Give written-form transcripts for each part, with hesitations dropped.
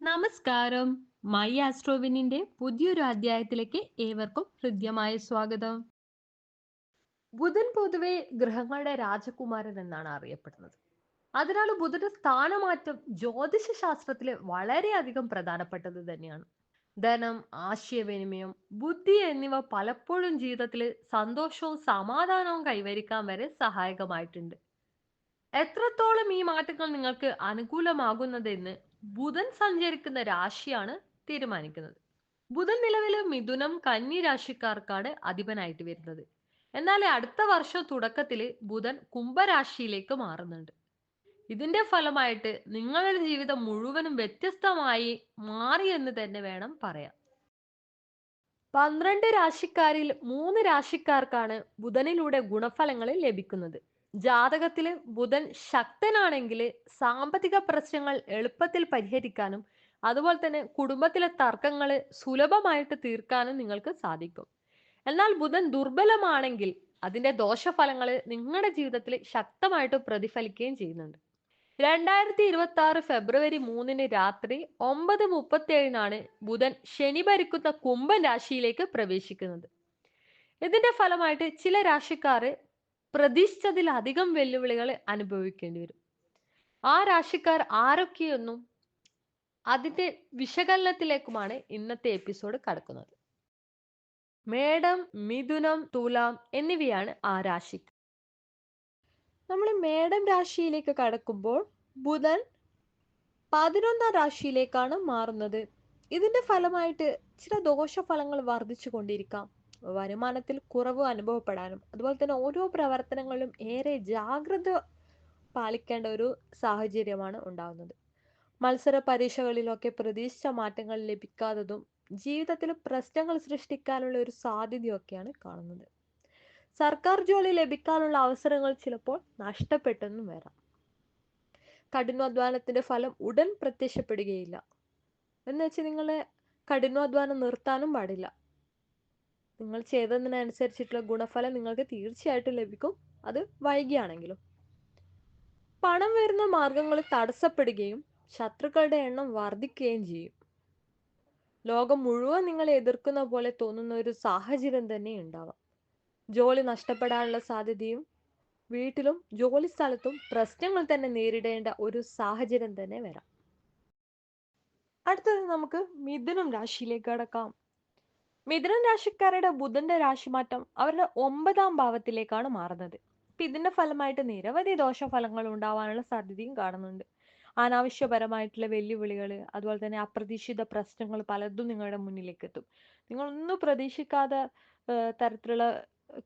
നമസ്കാരം. മൈ ആസ്ട്രോവിനിന്റെ പുതിയൊരു അധ്യായത്തിലേക്ക് ഏവർക്കും ഹൃദ്യമായ സ്വാഗതം. ബുധൻ പൊതുവെ ഗ്രഹങ്ങളുടെ രാജകുമാരൻ എന്നാണ് അറിയപ്പെടുന്നത്. അതിനാൽ ബുധന്റെ സ്ഥാനമാറ്റം ജ്യോതിഷ ശാസ്ത്രത്തിലെ വളരെയധികം പ്രധാനപ്പെട്ടത് തന്നെയാണ്. ധനം, ആശയവിനിമയം, ബുദ്ധി എന്നിവ പലപ്പോഴും ജീവിതത്തിൽ സന്തോഷവും സമാധാനവും കൈവരിക്കാൻ വരെ സഹായകമായിട്ടുണ്ട്. എത്രത്തോളം ഈ മാറ്റങ്ങൾ നിങ്ങൾക്ക് അനുകൂലമാകുന്നതെന്ന് ബുധൻ സഞ്ചരിക്കുന്ന രാശിയാണ് തീരുമാനിക്കുന്നത്. ബുധൻ നിലവില് മിഥുനം, കന്നി രാശിക്കാർക്കാണ് അധിപനായിട്ട് വരുന്നത്. എന്നാൽ അടുത്ത വർഷം തുടക്കത്തില് ബുധൻ കുംഭരാശിയിലേക്ക് മാറുന്നുണ്ട്. ഇതിന്റെ ഫലമായിട്ട് നിങ്ങളുടെ ജീവിതം മുഴുവനും വ്യത്യസ്തമായി മാറി എന്ന് തന്നെ വേണം പറയാൻ. 12 രാശിക്കാരിൽ 3 രാശിക്കാർക്കാണ് ബുധനിലൂടെ ഗുണഫലങ്ങൾ ലഭിക്കുന്നത്. ജാതകത്തില് ബുധൻ ശക്തനാണെങ്കിൽ സാമ്പത്തിക പ്രശ്നങ്ങൾ എളുപ്പത്തിൽ പരിഹരിക്കാനും അതുപോലെ തന്നെ കുടുംബത്തിലെ തർക്കങ്ങൾ സുലഭമായിട്ട് തീർക്കാനും നിങ്ങൾക്ക് സാധിക്കും. എന്നാൽ ബുധൻ ദുർബലമാണെങ്കിൽ അതിന്റെ ദോഷഫലങ്ങൾ നിങ്ങളുടെ ജീവിതത്തിൽ ശക്തമായിട്ട് പ്രതിഫലിക്കുകയും ചെയ്യുന്നുണ്ട്. 2026 ഫെബ്രുവരി 3 രാത്രി 9:37 ബുധൻ ശനി ഭരിക്കുന്ന കുംഭൻ രാശിയിലേക്ക് പ്രവേശിക്കുന്നത്. ഇതിന്റെ ഫലമായിട്ട് ചില രാശിക്കാര് പ്രതീക്ഷിച്ചതിലധികം വെല്ലുവിളികൾ അനുഭവിക്കേണ്ടി വരും. ആ രാശിക്കാർ ആരൊക്കെയെന്നും അതിന്റെ വിശകലനത്തിലേക്കുമാണ് ഇന്നത്തെ എപ്പിസോഡ് കടക്കുന്നത്. മേടം, മിഥുനം, തുലാം എന്നിവയാണ് ആ രാശി. നമ്മൾ മേടം രാശിയിലേക്ക് കടക്കുമ്പോൾ ബുധൻ 11ാം രാശിയിലേക്കാണ് മാറുന്നത്. ഇതിന്റെ ഫലമായിട്ട് ചില ദോഷഫലങ്ങൾ വർദ്ധിച്ചു കൊണ്ടിരിക്കാം. വരുമാനത്തിൽ കുറവ് അനുഭവപ്പെടാനും അതുപോലെ തന്നെ ഓരോ പ്രവർത്തനങ്ങളിലും ഏറെ ജാഗ്രത പാലിക്കേണ്ട ഒരു സാഹചര്യമാണ് ഉണ്ടാകുന്നത്. മത്സര പരീക്ഷകളിലൊക്കെ പ്രതീക്ഷിച്ച മാറ്റങ്ങൾ ലഭിക്കാത്തതും ജീവിതത്തിൽ പ്രശ്നങ്ങൾ സൃഷ്ടിക്കാനുള്ള ഒരു സാധ്യതയൊക്കെയാണ് കാണുന്നത്. സർക്കാർ ജോലി ലഭിക്കാനുള്ള അവസരങ്ങൾ ചിലപ്പോൾ നഷ്ടപ്പെട്ടെന്നും വരാം. കഠിനാധ്വാനത്തിന്റെ ഫലം ഉടൻ പ്രത്യക്ഷപ്പെടുകയില്ല. എന്ന് വെച്ച് നിങ്ങൾ കഠിനാധ്വാനം നിർത്താനും പാടില്ല. നിങ്ങൾ ചെയ്തതിനനുസരിച്ചിട്ടുള്ള ഗുണഫലം നിങ്ങൾക്ക് തീർച്ചയായിട്ടും ലഭിക്കും, അത് വൈകിയാണെങ്കിലും. പണം വരുന്ന മാർഗങ്ങൾ തടസ്സപ്പെടുകയും ശത്രുക്കളുടെ എണ്ണം വർദ്ധിക്കുകയും ചെയ്യും. ലോകം മുഴുവൻ നിങ്ങളെ എതിർക്കുന്ന പോലെ തോന്നുന്ന ഒരു സാഹചര്യം തന്നെ ഉണ്ടാവാം. ജോലി നഷ്ടപ്പെടാനുള്ള സാധ്യതയും വീട്ടിലും ജോലി സ്ഥലത്തും പ്രശ്നങ്ങൾ തന്നെ നേരിടേണ്ട ഒരു സാഹചര്യം തന്നെ വരാം. അടുത്തത് നമുക്ക് മിഥുനം രാശിയിലേക്ക് കടക്കാം. മിഥുനം രാശിക്കാരുടെ ബുധന്റെ രാശിമാറ്റം അവരുടെ 9ാം ഭാവത്തിലേക്കാണ് മാറുന്നത്. ഇതിന്റെ ഫലമായിട്ട് നിരവധി ദോഷഫലങ്ങൾ ഉണ്ടാവാനുള്ള സാധ്യതയും കാണുന്നുണ്ട്. അനാവശ്യപരമായിട്ടുള്ള വെല്ലുവിളികൾ അതുപോലെ തന്നെ അപ്രതീക്ഷിത പ്രശ്നങ്ങൾ പലതും നിങ്ങളുടെ മുന്നിലേക്ക് എത്തും. നിങ്ങളൊന്നും പ്രതീക്ഷിക്കാത്ത തരത്തിലുള്ള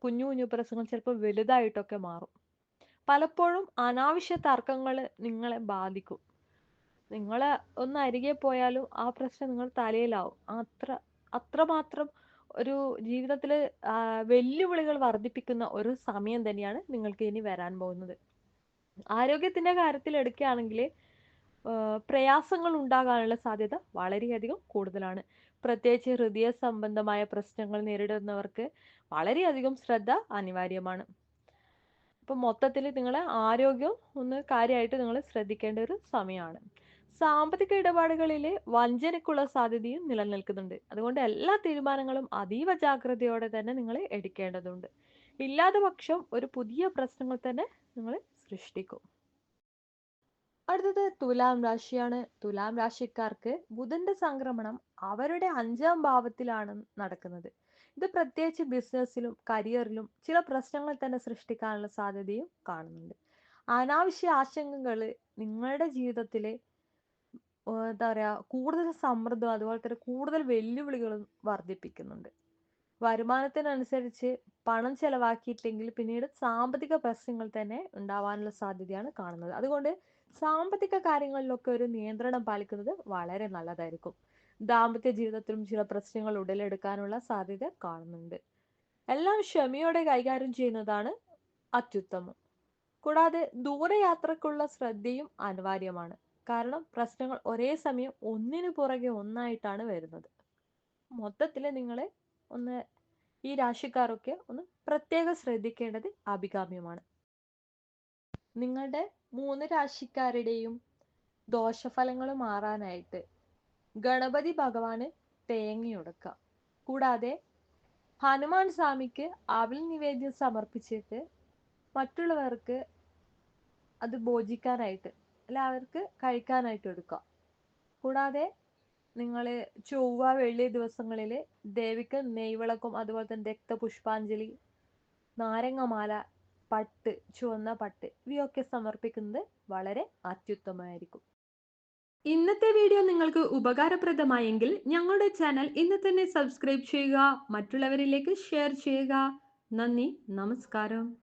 കുഞ്ഞു കുഞ്ഞു പ്രശ്നങ്ങൾ ചിലപ്പോൾ വലുതായിട്ടൊക്കെ മാറും. പലപ്പോഴും അനാവശ്യ തർക്കങ്ങൾ നിങ്ങളെ ബാധിക്കും. നിങ്ങളെ ഒന്ന് അരികെ പോയാലും ആ പ്രശ്നം നിങ്ങൾ തലയിലാവും. അത്രമാത്രം ഒരു ജീവിതത്തിൽ വെല്ലുവിളികൾ വർദ്ധിപ്പിക്കുന്ന ഒരു സമയം തന്നെയാണ് നിങ്ങൾക്ക് ഇനി വരാൻ പോകുന്നത്. ആരോഗ്യത്തിന്റെ കാര്യത്തിൽ എടുക്കുകയാണെങ്കിൽ പ്രയാസങ്ങൾ ഉണ്ടാകാനുള്ള സാധ്യത വളരെയധികം കൂടുതലാണ്. പ്രത്യേകിച്ച് ഹൃദയ സംബന്ധമായ പ്രശ്നങ്ങൾ നേരിടുന്നവർക്ക് വളരെയധികം ശ്രദ്ധ അനിവാര്യമാണ്. ഇപ്പൊ മൊത്തത്തിൽ നിങ്ങളെ ആരോഗ്യം ഒന്ന് കാര്യമായിട്ട് നിങ്ങൾ ശ്രദ്ധിക്കേണ്ട ഒരു സമയമാണ്. സാമ്പത്തിക ഇടപാടുകളിൽ വഞ്ചനയ്ക്കുള്ള സാധ്യതയും നിലനിൽക്കുന്നുണ്ട്. അതുകൊണ്ട് എല്ലാ തീരുമാനങ്ങളും അതീവ ജാഗ്രതയോടെ തന്നെ നിങ്ങൾ എടുക്കേണ്ടതുണ്ട്. ഇല്ലാത്ത പക്ഷം ഒരു പുതിയ പ്രശ്നങ്ങൾ തന്നെ നിങ്ങൾ സൃഷ്ടിക്കും. അടുത്തത് തുലാം രാശിയാണ്. തുലാം രാശിക്കാർക്ക് ബുധന്റെ സംക്രമണം അവരുടെ 5ാം ഭാവത്തിലാണ് നടക്കുന്നത്. ഇത് പ്രത്യേകിച്ച് ബിസിനസ്സിലും കരിയറിലും ചില പ്രശ്നങ്ങൾ തന്നെ സൃഷ്ടിക്കാനുള്ള സാധ്യതയും കാണുന്നുണ്ട്. അനാവശ്യ ആശങ്കകൾ നിങ്ങളുടെ ജീവിതത്തിലെ എന്താ പറയാ കൂടുതൽ സമ്മർദ്ദം അതുപോലെ തന്നെ കൂടുതൽ വെല്ലുവിളികളും വർദ്ധിപ്പിക്കുന്നുണ്ട്. വരുമാനത്തിനനുസരിച്ച് പണം ചെലവാക്കിയില്ലെങ്കിൽ പിന്നീട് സാമ്പത്തിക പ്രശ്നങ്ങൾ തന്നെ ഉണ്ടാവാനുള്ള സാധ്യതയാണ് കാണുന്നത്. അതുകൊണ്ട് സാമ്പത്തിക കാര്യങ്ങളിലൊക്കെ ഒരു നിയന്ത്രണം പാലിക്കുന്നത് വളരെ നല്ലതായിരിക്കും. ദാമ്പത്യ ജീവിതത്തിലും ചില പ്രശ്നങ്ങൾ ഉടലെടുക്കാനുള്ള സാധ്യത കാണുന്നുണ്ട്. എല്ലാം ക്ഷമയോടെ കൈകാര്യം ചെയ്യുന്നതാണ് അത്യുത്തമം. കൂടാതെ ദൂരയാത്രക്കുള്ള ശ്രദ്ധയും അനിവാര്യമാണ്. കാരണം പ്രശ്നങ്ങൾ ഒരേ സമയം ഒന്നിനു പുറകെ ഒന്നായിട്ടാണ് വരുന്നത്. മൊത്തത്തിൽ നിങ്ങൾ ഒന്ന് ഈ രാശിക്കാരൊക്കെ ഒന്ന് പ്രത്യേകം ശ്രദ്ധിക്കേണ്ടത് അഭികാമ്യമാണ്. നിങ്ങളുടെ 3 രാശിക്കാരുടെയും ദോഷഫലങ്ങൾ മാറാനായിട്ട് ഗണപതി ഭഗവാന് തേങ്ങയൊടുക്കുക. കൂടാതെ ഹനുമാൻ സ്വാമിക്ക് അവിൽ നിവേദ്യം സമർപ്പിച്ചിട്ട് മറ്റുള്ളവർക്ക് അത് ഭോജിക്കാനായിട്ട് അവർക്ക് കഴിക്കാനായിട്ട് എടുക്കുക. കൂടാതെ നിങ്ങൾ ചൊവ്വ വെള്ളി ദിവസങ്ങളിൽ ദേവിക്ക് നെയ്വിളക്കും അതുപോലെ തന്നെ രക്തപുഷ്പാഞ്ജലി, നാരങ്ങമാല, പട്ട്, ചുവന്ന പട്ട് ഇവയൊക്കെ സമർപ്പിക്കുന്നത് വളരെ അത്യുത്തമമായിരിക്കും. ഇന്നത്തെ വീഡിയോ നിങ്ങൾക്ക് ഉപകാരപ്രദമായെങ്കിൽ ഞങ്ങളുടെ ചാനൽ ഇന്ന് തന്നെ സബ്സ്ക്രൈബ് ചെയ്യുക, മറ്റുള്ളവരിലേക്ക് ഷെയർ ചെയ്യുക. നന്ദി, നമസ്കാരം.